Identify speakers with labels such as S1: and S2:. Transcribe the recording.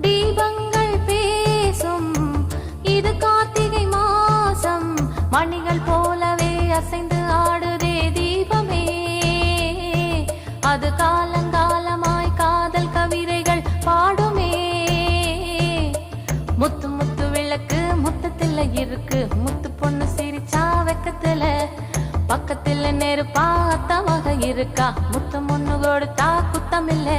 S1: தீபங்கள் பேசும் இது கார்த்திகை மாசம், மணிகள் போலவே அசைந்து ஆடுதே தீபமே. அது காலங்காலமாய் காதல் கவிதைகள் பாடுமே. முத்து முத்து விளக்கு முத்தத்துல இருக்கு, முத்து பொண்ணு சிரிச்சா வெக்கத்துல, பக்கத்துல நெருப்பா அத்தமாக இருக்கா, முத்தம் ஒண்ணு கொடுத்தா குத்தமில்ல.